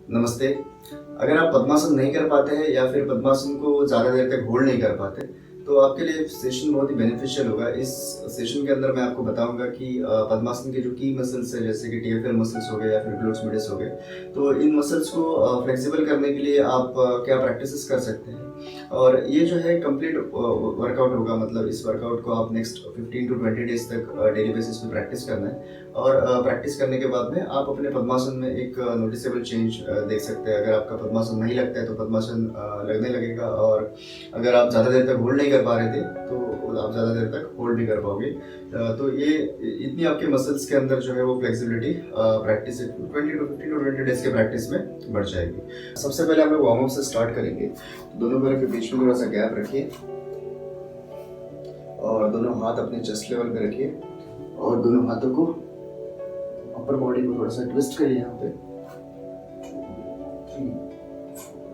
नमस्ते। अगर आप पद्मासन नहीं कर पाते हैं या फिर पद्मासन को ज़्यादा देर तक होल्ड नहीं कर पाते, तो आपके लिए सेशन बहुत ही बेनिफिशियल होगा। इस सेशन के अंदर मैं आपको बताऊँगा कि पद्मासन के जो की मसल्स हैं, जैसे कि टीएफएल मसल्स हो गए या फिर ग्लूट्स मीडियस हो गए, तो इन मसल्स को फ्लेक्सिबल करने के लिए आप क्या प्रैक्टिसेस कर सकते हैं। और ये जो है कंप्लीट वर्कआउट होगा, मतलब इस वर्कआउट को आप नेक्स्ट 15 टू 20 डेज़ तक डेली बेसिस पे प्रैक्टिस करना है। और प्रैक्टिस करने के बाद में आप अपने पद्मासन में एक नोटिसेबल चेंज देख सकते हैं। अगर आपका पद्मासन नहीं लगता है तो पद्मासन लगने लगेगा, और अगर आप ज़्यादा देर तक होल्ड नहीं कर पा रहे थे तो आप ज़्यादा देर तक होल्ड भी कर पाओगे। तो ये इतनी आपके मसल्स के अंदर जो है वो flexibility practice 20 to 15 to 20 days के प्रैक्टिस में बढ़ जाएगी। सबसे पहले हम लोग वार्म अप से स्टार्ट करेंगे। दोनों पैरों के बीच में थोड़ा सा गैप रखिए और दोनों हाथ अपने चेस्ट लेवल पे रखिए और दोनों हाथों को अपर बॉडी को थोड़ा सा ट्विस्ट करिए। यहाँ पे 2 3 4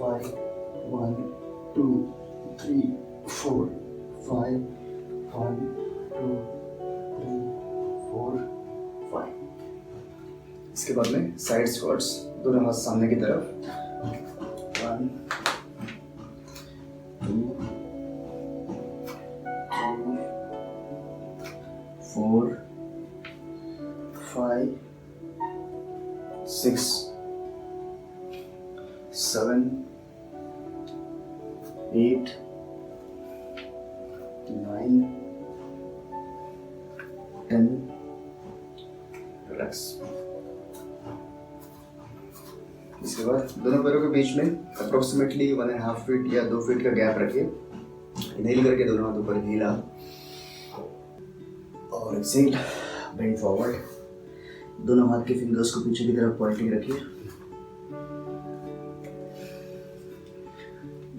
5 1 2 3 4 5 1 2 3 4 5। इसके बाद में साइड स्क्वाट्स, दोनों हाथ सामने की तरफ। 1 2 3 4 5 6 7 8 9 10। रिलैक्स। इसके बाद दोनों पैरों के बीच में अप्रोक्सीमेटली 1.5 फीट या 2 फीट का गैप रखिए। इनहेल करके दोनों हाथों पर हीला और एक्सहेल, बेंड फॉरवर्ड। दोनों हाथ के फिंगर्स को पीछे की तरफ पॉइंटिंग रखिए।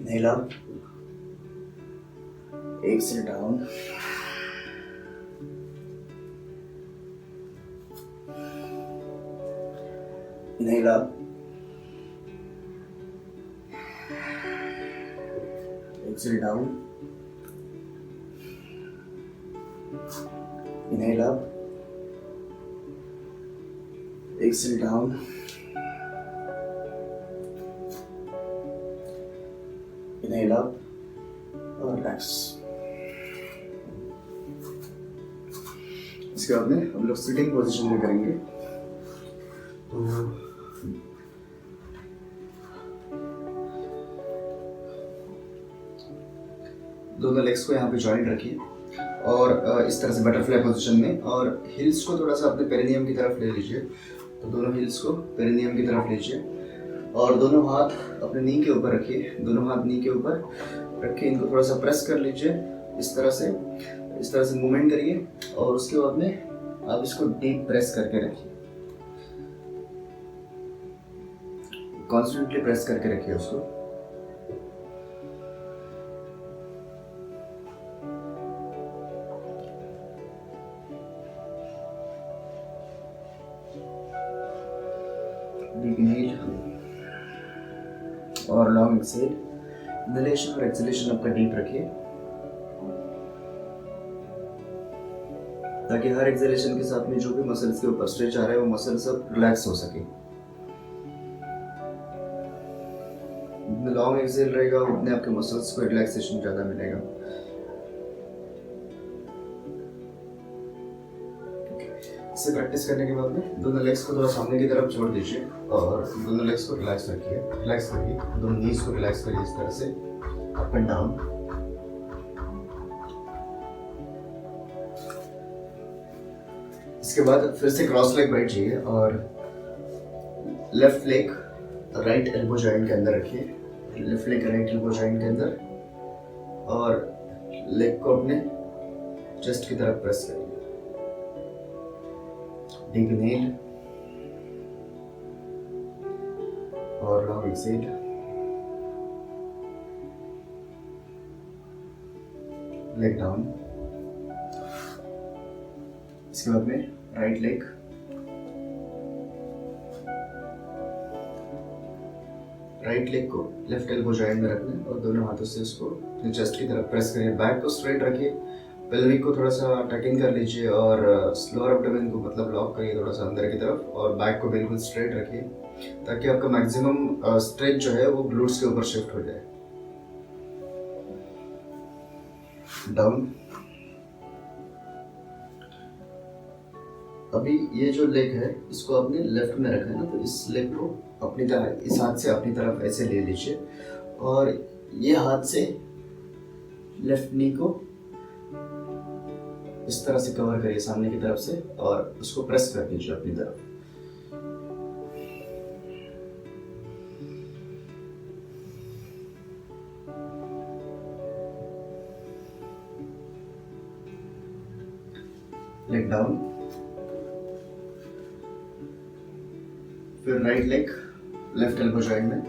Inhale up, exhale down. Inhale up, exhale down. Inhale up, exhale down. Inhale up और relax. इसके बाद में हम लोग सिटिंग पोजीशन में करेंगे। तो दोनों लेग्स को यहाँ पे जॉइंट रखिए और इस तरह से बटरफ्लाई पोजीशन में, और हिल्स को थोड़ा सा अपने पेरिनियम की तरफ ले लीजिए। तो दोनों हिल्स को पेरिनियम की तरफ लीजिए और दोनों हाथ अपने नी के ऊपर रखिए। दोनों हाथ नी के ऊपर रख के इनको थोड़ा सा प्रेस कर लीजिए। इस तरह से मूवमेंट करिए और उसके बाद में आप इसको डीप प्रेस करके रखिए। कॉन्स्टेंटली प्रेस करके रखिए उसको। डीप इनहेल और लॉन्ग एक्सहेल। इनहेलेशन और एक्सहेलेशन आपका डीप रखिए ताकि हर एक्सहेलेशन के साथ में जो भी मसल्स के ऊपर स्ट्रेच आ रहा है वो मसल सब रिलैक्स हो सके। जितना लॉन्ग एक्सहेल रहेगा उतने आपके मसल्स को रिलैक्सेशन ज़्यादा मिलेगा। इसे प्रैक्टिस करने के बाद में दोनों लेग्स को थोड़ा सामने की तरफ छोड़ दीजिए और दोनों लेग्स को रिलैक्स रखिए। रिलैक्स करिए, दोनों नीज को रिलैक्स करिए इस तरह से अप एंड डाउन। इसके बाद फिर से क्रॉस लेग बैठिए और left leg right elbow joint के अंदर रखिए। Left leg right elbow joint के अंदर और लेग को अपने चेस्ट की तरफ प्रेस करिए। डीप इनहेल और लॉन्ग एक्सहेल। Leg down. इसके बाद में राइट लेग को लेफ्ट एल्बो जॉइंट में रखना है और दोनों हाथों से उसको अपने चेस्ट की तरफ प्रेस करिए। बैक को स्ट्रेट रखिए, पेल्विक को थोड़ा सा टक इन कर लीजिए और लोअर एब्डोमेन को मतलब लॉक करिए थोड़ा सा अंदर की तरफ, और बैक को बिल्कुल स्ट्रेट रखिए। ताकि आपका मैक्सिमम स्ट्रेच जो है वो ग्लूट्स के ऊपर शिफ्ट हो जाए। डाउन। अभी ये जो लेग है इसको आपने लेफ्ट में रखा है ना, तो इस लेग को अपनी तरह इस हाथ से अपनी तरफ ऐसे ले लीजिए और ये हाथ से लेफ्ट नी को इस तरह से कवर करिए सामने की तरफ से और उसको प्रेस कर दीजिए अपनी तरफ। Leg down. फिर right leg left elbow joint में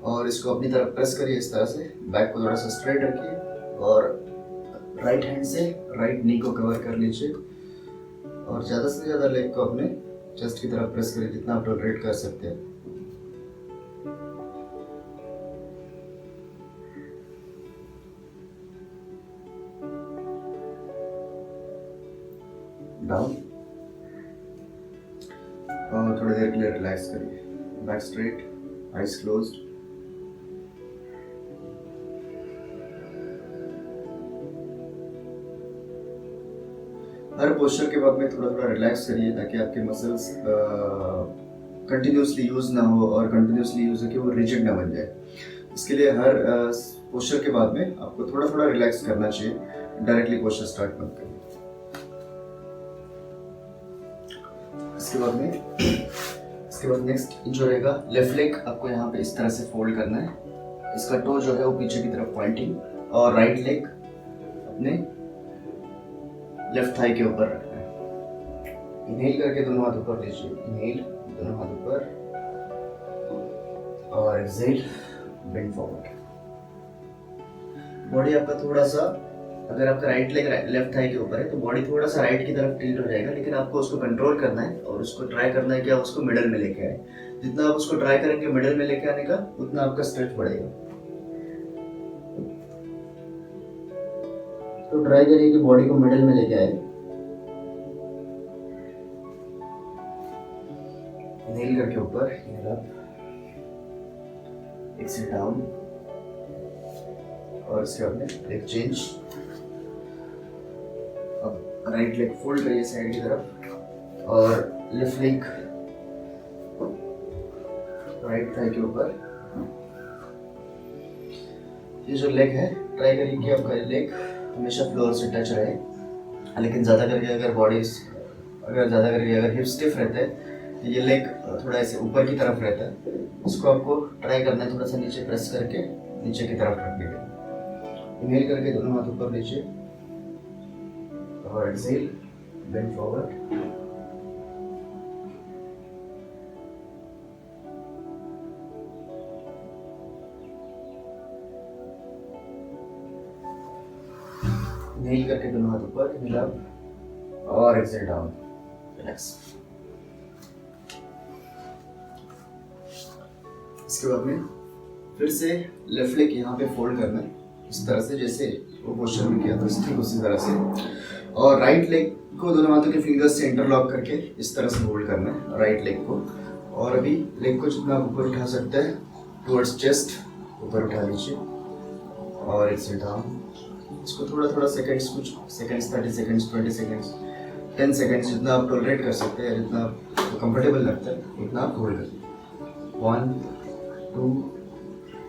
और इसको अपनी तरफ प्रेस करिए इस तरह से। बैक को थोड़ा सा स्ट्रेट रखिए और राइट हैंड से राइट नी को कवर कर लीजिए और ज़्यादा से ज़्यादा लेग को अपने चेस्ट की तरफ प्रेस करिए जितना आप टॉलरेट कर सकते हैं। डाउन और थोड़ी देर के लिए रिलैक्स करिए। Back straight, eyes closed. हर पोस्चर के बाद में थोड़ा थोड़ा रिलैक्स करिए ताकि आपके मसल्स कंटिन्यूसली यूज ना हो और कंटिन्यूसली यूज हो कि वो रिजिड ना बन जाए। इसके लिए हर पोस्चर के बाद में आपको थोड़ा थोड़ा रिलैक्स करना चाहिए, डायरेक्टली पोस्चर स्टार्ट मत करिए। इसके बाद नेक्स्ट जो रहेगा लेफ्ट लेग आपको यहाँ पे इस तरह से फोल्ड करना है। इसका टो जो है वो पीछे की तरफ पॉइंटिंग और राइट लेग अपने लेफ्ट थाई के ऊपर रखना है। इनहेल करके दोनों हाथ ऊपर लीजिए। इनहेल, दोनों हाथ ऊपर और एक्सहेल, बेंड फॉरवर्ड। बॉडी आपका थोड़ा सा, अगर आपका राइट लेग लेफ्ट थाई के ऊपर है तो बॉडी थोड़ा सा राइट की तरफ टिल्ट हो जाएगा, लेकिन आपको उसको कंट्रोल करना है और उसको ट्राई करना है कि आप उसको मिडल में लेके आए। जितना आप उसको ट्राई करेंगे मिडल में लेके आने का, उतना आपका स्ट्रेच बढ़ेगा। तो ट्राई करिए कि बॉडी को मिडल में लेके आए। इनहेल करके ऊपर, इनहेल अप, एक्सहेल डाउन और इसके बाद में लेग चेंज। अब राइट लेग फोल्ड करिए साइड की तरफ और लेफ्ट लेग राइट थाई के ऊपर। ये जो लेग है, ट्राई करिए कि आपका लेग हमेशा फ्लोर से टच रहे, लेकिन ज़्यादा करके अगर हिप स्टिफ रहता है तो ये लेग थोड़ा ऐसे ऊपर की तरफ रहता है। उसको आपको ट्राई करना है थोड़ा सा नीचे प्रेस करके नीचे की तरफ रखने के। इनहेल करके दोनों हाथ ऊपर लीजिए और एक्सहेल, बेंड फॉरवर्ड। इनहेल करके दोनों हाथ ऊपर, इनहेल अप और एक्सहेल डाउन, रिलैक्स। इसके बाद में फिर से लेफ्ट लेग यहाँ पे फोल्ड करना है इस तरह से, जैसे वो पोस्चर में किया था ठीक उसी तरह से। और राइट लेग को दोनों हाथों के फिंगर्स से इंटरलॉक करके इस तरह से होल्ड करना है राइट लेग को। और अभी लेग को जितना आप ऊपर उठा सकते हैं टुवर्ड्स चेस्ट ऊपर उठा लीजिए और एक्सहेल डाउन। इसको थोड़ा थोड़ा सेकंड्स, कुछ सेकंड्स, 30 सेकंड्स, 20 सेकंड्स, 10 सेकंड्स, जितना आप टॉलरेट कर सकते हैं, जितना आपको कंफर्टेबल लगता है उतना आप होल्ड करिए। 1 2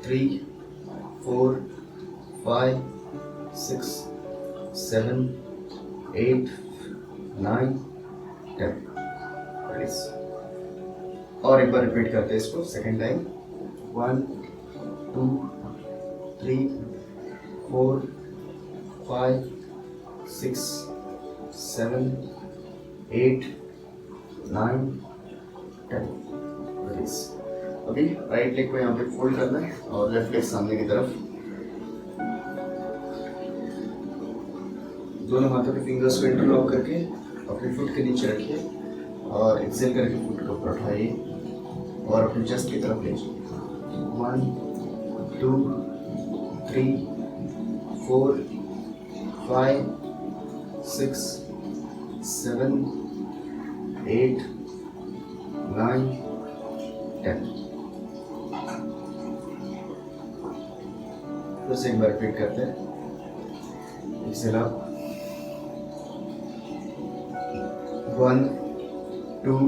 3 4 5 6 7 8 9 10। रिलीज। और एक बार रिपीट करते हैं इसको सेकेंड टाइम। 1 2 3 4 5 6 7 8 9 10। रिलीज। अभी राइट लेग को यहाँ पे फोल्ड करना है और लेफ्ट लेग सामने की तरफ। दोनों हाथों के फिंगर्स को इंटरलॉक करके अपने फुट के नीचे रखिए और एक्सेल करके फुट को ऊपर उठाइए और अपने चेस्ट की तरफ लीजिए। 1 2 3 4 5 6 7 8 9, 10। फिर से एक बार रिपीट करते हैं। Excel up, 1, 2,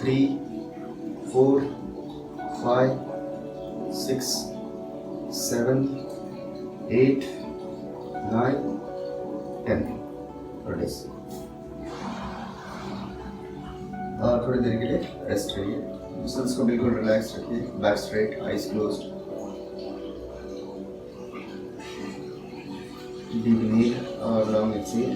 3, 4, 5, 6, 7, 8, 9, 10 रोटेस। और थोड़ी देर के लिए रेस्ट करिए। मसल्स को बिल्कुल रिलैक्स रखिए, back straight, eyes closed. Deep inhale और लॉन्ग एक्सहेल।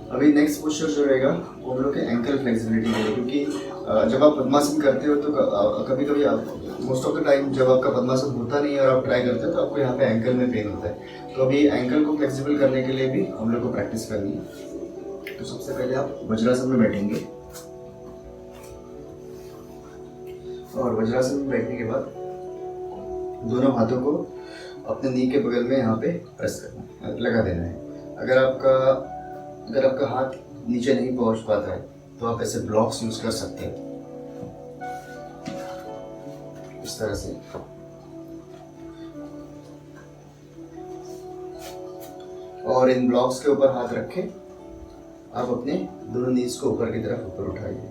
अभी नेक्स्ट पोस्चर जो रहेगा वो हम लोग के एंकल फ्लेक्सिबिलिटी के लिए, क्योंकि जब आप पद्मासन करते हो तो कभी कभी मोस्ट ऑफ द टाइम जब आपका पद्मासन होता नहीं है और आप ट्राई करते हो तो आपको यहाँ पे एंकल में पेन होता है। तो अभी एंकल को फ्लेक्सिबल करने के लिए भी हम लोग को प्रैक्टिस करनी है। तो सबसे पहले आप वज्रासन में बैठेंगे और वज्रासन में बैठने के बाद दोनों हाथों को अपने नी के बगल में यहाँ पे प्रेस करना है, लगा देना है। अगर आपका हाथ नीचे नहीं पहुंच पाता है तो आप ऐसे ब्लॉक्स यूज कर सकते हैं, इस तरह से। और इन ब्लॉक्स के ऊपर हाथ रखें, आप अपने दोनों नीज को ऊपर की तरफ ऊपर उठाइए।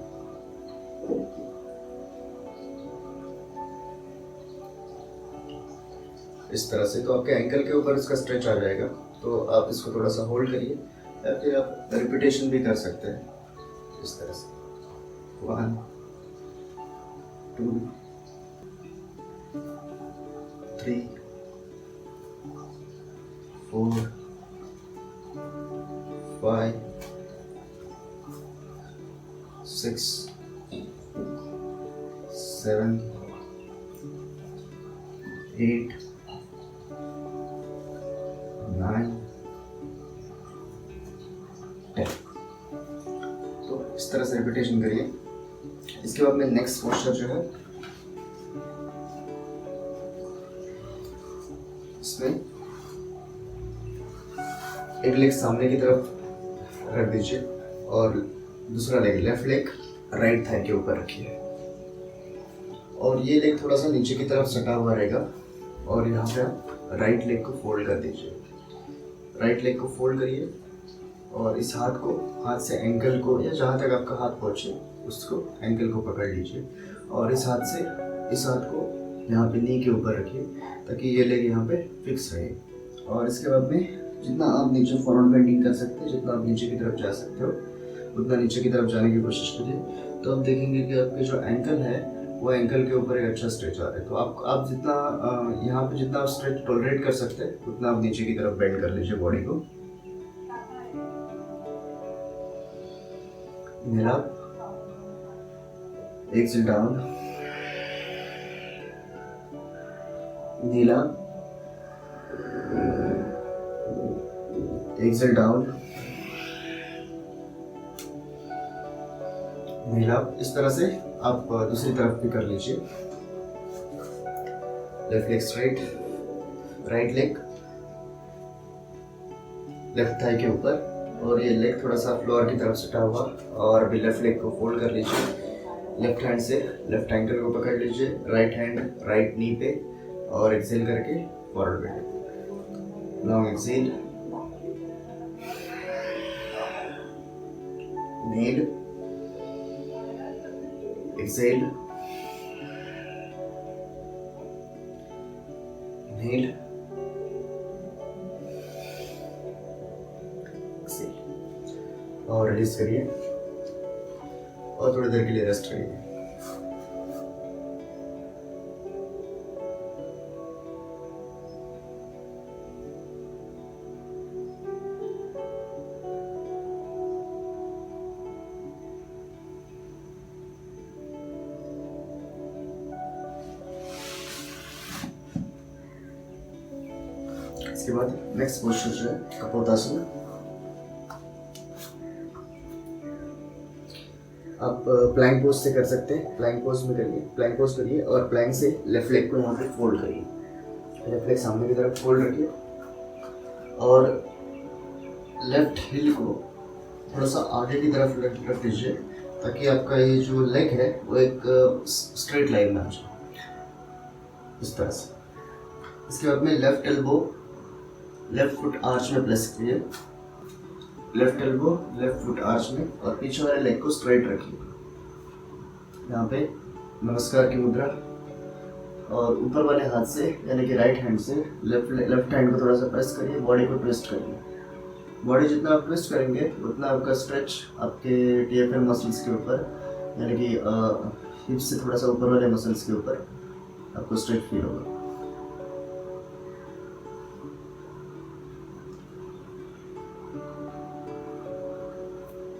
इस तरह से तो आपके एंकल के ऊपर इसका स्ट्रेच आ जाएगा। तो आप इसको थोड़ा सा होल्ड करिए या फिर आप रिपीटेशन भी कर सकते हैं इस तरह से। 1, 2, 3, 4, 5, 6, 7, 8, 9, 10। तो इस तरह से रिपीटेशन करिए। इसके बाद में नेक्स्ट पोस्चर जो है, इसमें एक लेग सामने की तरफ रख दीजिए और दूसरा leg, left leg right thigh के ऊपर रखिए और ये लेग थोड़ा सा नीचे की तरफ सटा हुआ रहेगा। और यहाँ पे आप राइट लेग को फोल्ड कर दीजिए। राइट लेग को फोल्ड करिए और इस हाथ से एंकल को, या जहाँ तक आपका हाथ पहुँचे उसको एंकल को पकड़ लीजिए और इस हाथ को यहाँ पे नी के ऊपर रखिए ताकि ये लेग यहाँ पे फिक्स रहे। और इसके बाद में जितना आप नीचे फॉरवर्ड बेंडिंग कर सकते हैं, जितना आप नीचे की तरफ जा सकते हो उतना नीचे की तरफ जाने की कोशिश करिए। तो आप देखेंगे कि आपके जो एंकल है वो एंकल के ऊपर एक अच्छा स्ट्रेच आ रहा है। तो आप जितना यहाँ पे जितना आप स्ट्रेच टॉलरेट कर सकते हैं उतना आप नीचे की तरफ बेंड कर लीजिए बॉडी को। Inhale up, exhale down, inhale up, exhale down, inhale up. इस तरह से आप दूसरी तरफ भी कर लीजिए। Left leg straight, right leg left thigh के ऊपर और ये लेग थोड़ा सा फ्लोर की तरफ सटा हुआ। और अभी लेफ्ट लेग को फोल्ड कर लीजिए। लेफ्ट हैंड से लेफ्ट एंकल को पकड़ लीजिए, राइट हैंड राइट नी पे और एक्सहेल करके forward bend. Long exhale, inhale, exhale, inhale, exhale और रिलीज करिए और थोड़ी देर के लिए रेस्ट करिए। इसके बाद नेक्स्ट पोस्चर जो है कपोतासन। आप प्लैंक पोज से कर सकते हैं। प्लैंक पोज में करिए, प्लैंक पोज करिए और प्लैंक से लेफ्ट लेग को यहाँ पे फोल्ड करिए, लेफ्ट लेग सामने की तरफ फोल्ड रखिए और लेफ्ट हिल को थोड़ा सा आगे की तरफ रख दीजिए ताकि आपका ये जो लेग है वो एक स्ट्रेट लाइन में आ जाए, इस तरह से। इसके बाद में left elbow left foot arch में प्लेस कीजिए, left elbow left foot arch में, और पीछे वाले लेग को स्ट्रेट रखिए। यहाँ पे नमस्कार की मुद्रा, और ऊपर वाले हाथ से यानी कि राइट हैंड से लेफ्ट हैंड को थोड़ा सा प्रेस करिए, बॉडी को ट्विस्ट करिए। बॉडी जितना आप ट्विस्ट करेंगे उतना आपका स्ट्रेच आपके टीएफएम मसल्स के ऊपर यानी कि हिप्स से थोड़ा सा ऊपर वाले मसल्स के ऊपर आपको स्ट्रेच फील होगा।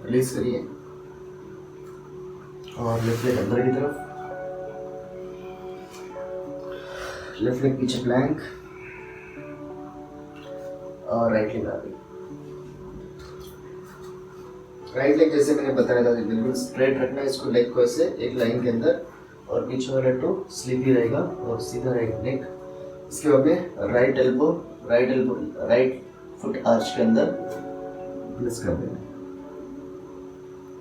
रिलीज करिए और लेफ्ट लेग अंदर की तरफ, लेफ्ट लेग पीछे प्लैंक और राइट लेग आगे। राइट लेग जैसे मैंने बताया था बिल्कुल स्ट्रेट रखना है इसको, लेग को ऐसे एक लाइन के अंदर, और पीछे वाला टो स्लीपी रहेगा और सीधा रहेगा नेक। इसके बाद में राइट फुट आर्च के अंदर प्लेस कर देना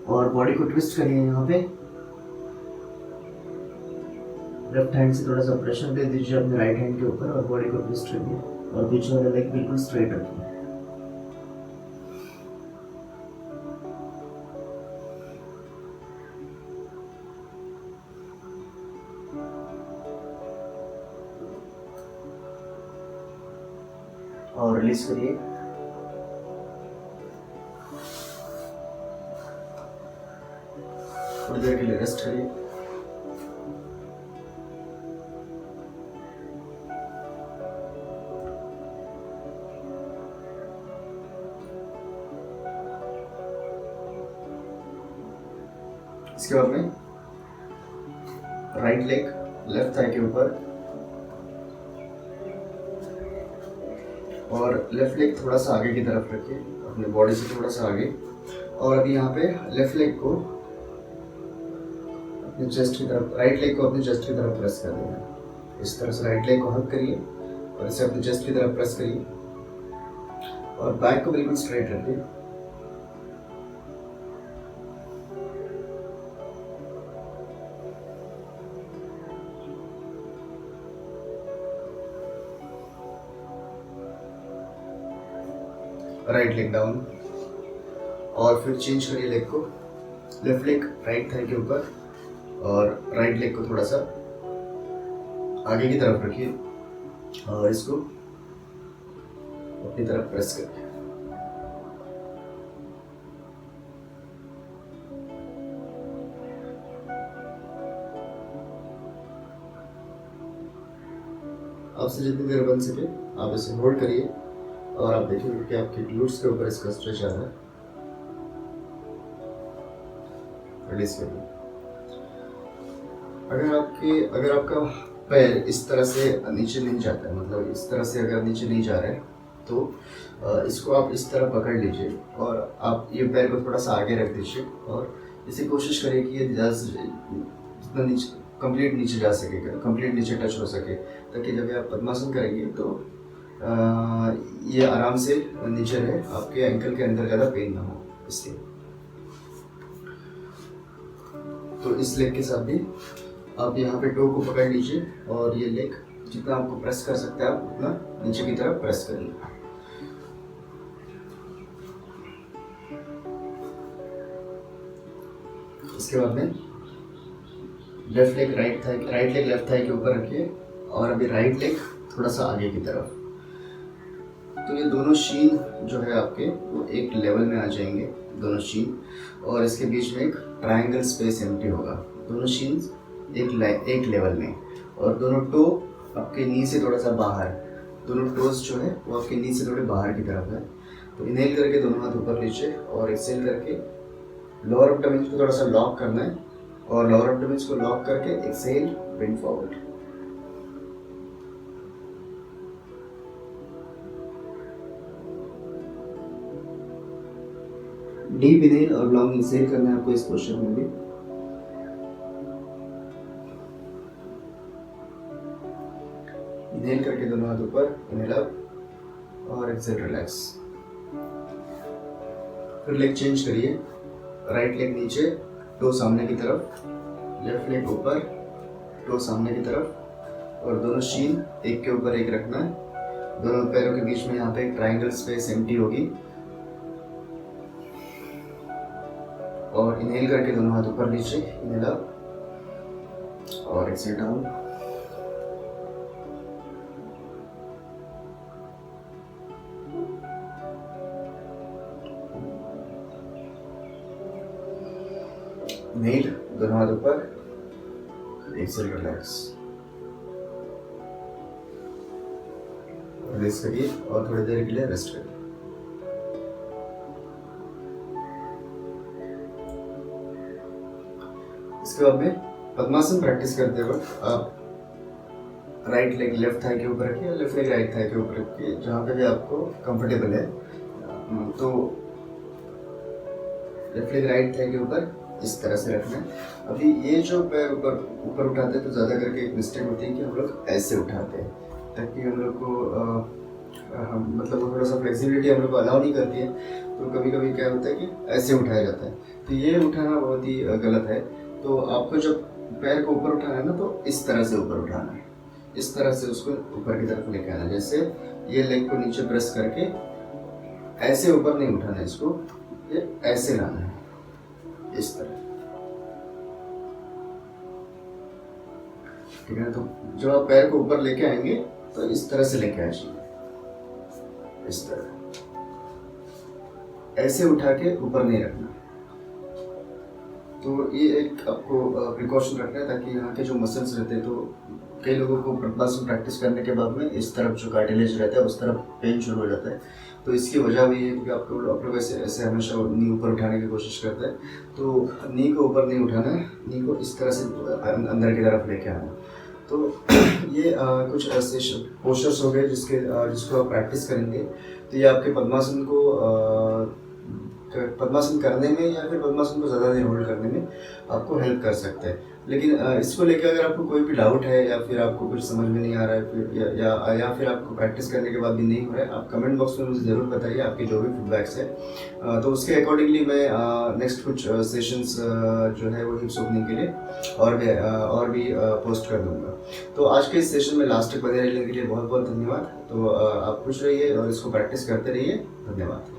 और बॉडी को ट्विस्ट करिए। यहाँ पे लेफ्ट हैंड से थोड़ा सा प्रेशर दे दीजिए अपने राइट हैंड के ऊपर और बॉडी को ट्विस्ट करिए और पीछे वाला लेग बिल्कुल स्ट्रेट रखिए। और रिलीज करिए। थोड़ी देर के लिए रेस्ट करिए। इसके बाद में राइट लेग लेफ्ट थाई के ऊपर और लेफ्ट लेग थोड़ा सा आगे की तरफ रखिए, अपने बॉडी से थोड़ा सा आगे, और अभी यहाँ पे लेफ्ट लेग को अपने चेस्ट की तरफ, राइट लेग को अपने चेस्ट की तरफ प्रेस कर देना। इस तरह से राइट लेग को हक करिए और इसे अपने चेस्ट की तरफ प्रेस करिए और बैक को बिल्कुल स्ट्रेट रखिए। राइट लेग डाउन और फिर चेंज करिए लेग को, लेफ्ट लेग राइट थाई के ऊपर और राइट लेग को थोड़ा सा आगे की तरफ रखिए और इसको अपनी तरफ प्रेस करिए। आपसे जितनी देर बन सके आप इसे होल्ड करिए और आप देखेंगे कि आपके ग्लूट्स के ऊपर इसका स्ट्रेच आ रहा है। रिलीज करिए। अगर आपका पैर इस तरह से नीचे नहीं जाता है, मतलब इस तरह से अगर नीचे नहीं जा रहा है, तो इसको आप इस तरह पकड़ लीजिए और आप ये पैर को थोड़ा सा आगे रख दीजिए और इसे कोशिश करिए कि ये जितना नीचे कंप्लीट नीचे जा सके, कंप्लीट नीचे टच हो सके, ताकि जब आप पद्मासन करेंगे तो ये आराम से नीचे रहे, आपके एंकल के अंदर ज़्यादा पेन ना हो। इसलिए तो इस लेग के साथ भी आप यहाँ पे टो को पकड़ लीजिए और ये लेग जितना आपको प्रेस कर सकते हैं आप उतना नीचे की तरफ प्रेस करिए। इसके बाद में लेफ्ट लेग लेफ्ट थाई के ऊपर रखिए और अभी राइट लेग थोड़ा सा आगे की तरफ। तो ये दोनों शीन जो है आपके वो एक लेवल में आ जाएंगे, दोनों शीन, और इसके बीच में एक ट्रायंगल स्पेस एम्प्टी होगा। दोनों शीन एक लेवल में, और दोनों टो आपके नी से थोड़ा सा बाहर, दोनों टोज जो है वो आपके नी से थोड़े बाहर की तरफ है। तो इनहेल करके दोनों हाथ ऊपर लीजिए और एक्सहेल करके लोअर एब्डोमेन को थोड़ा सा लॉक करना है और लोअर एब्डोमेन को लॉक करके exhale bend forward. Deep inhale और लॉन्ग एक्सहेल करना है आपको इस पोस्चर में भी। इनहेल करके दोनों हाथ ऊपर, इनहेल अप और एक्सेल रिलैक्स। फिर लेग चेंज करिए, राइट लेग नीचे, टो सामने की तरफ, लेफ्ट लेग ऊपर, टो सामने की तरफ, और दोनों शीन एक के ऊपर एक रखना है। दोनों पैरों के बीच में यहाँ पे एक ट्रायंगल स्पेस एम्प्टी होगी। और इनहेल करके दोनों हाथ ऊपर नीचे, इनहेल अप और एक्सेल डाउन। इनहेल, दोनों हाथ ऊपर, एक्सेल रिलैक्स। रिलैक्स करिए और थोड़ी देर के लिए रेस्ट करिए। इसके बाद में पद्मासन प्रैक्टिस करते वक्त आप राइट लेग लेफ्ट थाई के ऊपर रखिए, लेफ्ट लेग राइट थाई के ऊपर रखिए, जहाँ पे भी आपको कंफर्टेबल है। तो लेफ्ट लेग राइट थाई के ऊपर इस तरह से रखना है। अभी ये जो पैर ऊपर उठाते हैं तो ज़्यादा करके एक मिस्टेक होती है कि हम लोग ऐसे उठाते हैं, ताकि हम लोग को मतलब वो थोड़ा सा फ्लेक्सिबिलिटी हम लोग को अलाउ नहीं करती है। तो कभी कभी क्या होता है कि ऐसे उठाया जाता है, तो ये उठाना बहुत ही गलत है। तो आपको जब पैर को ऊपर उठाना है ना, तो इस तरह से ऊपर उठाना है, इस तरह से उसको ऊपर की तरफ लेके आना है। जैसे ये लेग को नीचे प्रेस करके ऐसे ऊपर नहीं उठाना है, इसको ये ऐसे लाना है, इस तरह। ठीक है, तो जब आप पैर को ऊपर लेके आएंगे तो इस तरह से लेके आइए, इस तरह ऐसे उठा के ऊपर नहीं रखना। तो ये एक आपको प्रिकॉशन रखना है, ताकि यहाँ के जो मसल्स रहते हैं, तो कई लोगों को पद्मासन प्रैक्टिस करने के बाद में इस तरफ जो कार्टिलेज रहता है उस तरफ पेन शुरू हो जाता है। तो इसकी वजह वही है कि आप लोग ऐसे हमेशा नी ऊपर उठाने की कोशिश करते हैं। तो नी को ऊपर नहीं उठाना है, नी को इस तरह से अंदर की तरफ लेके आना। तो ये कुछ ऐसे पोस्चर्स हो गए जिसको आप प्रैक्टिस करेंगे, तो ये आपके पद्मासन को पद्मासन करने में या फिर पद्मासन को ज़्यादा देर होल्ड करने में आपको हेल्प कर सकते हैं। लेकिन इसको लेकर अगर आपको कोई भी डाउट है या फिर आपको कुछ समझ में नहीं आ रहा है, फिर या फिर आपको प्रैक्टिस करने के बाद भी नहीं हो रहा है, आप कमेंट बॉक्स में मुझे ज़रूर बताइए आपके जो भी फीडबैक्स है। तो उसके अकॉर्डिंगली मैं नेक्स्ट कुछ सेशंस जो है वो हिप्स ओपनिंग के लिए और भी पोस्ट कर दूँगा। तो आज के इस सेशन में लास्ट तक बने रहने के लिए बहुत बहुत धन्यवाद। तो आप खुश रहिए और इसको प्रैक्टिस करते रहिए। धन्यवाद।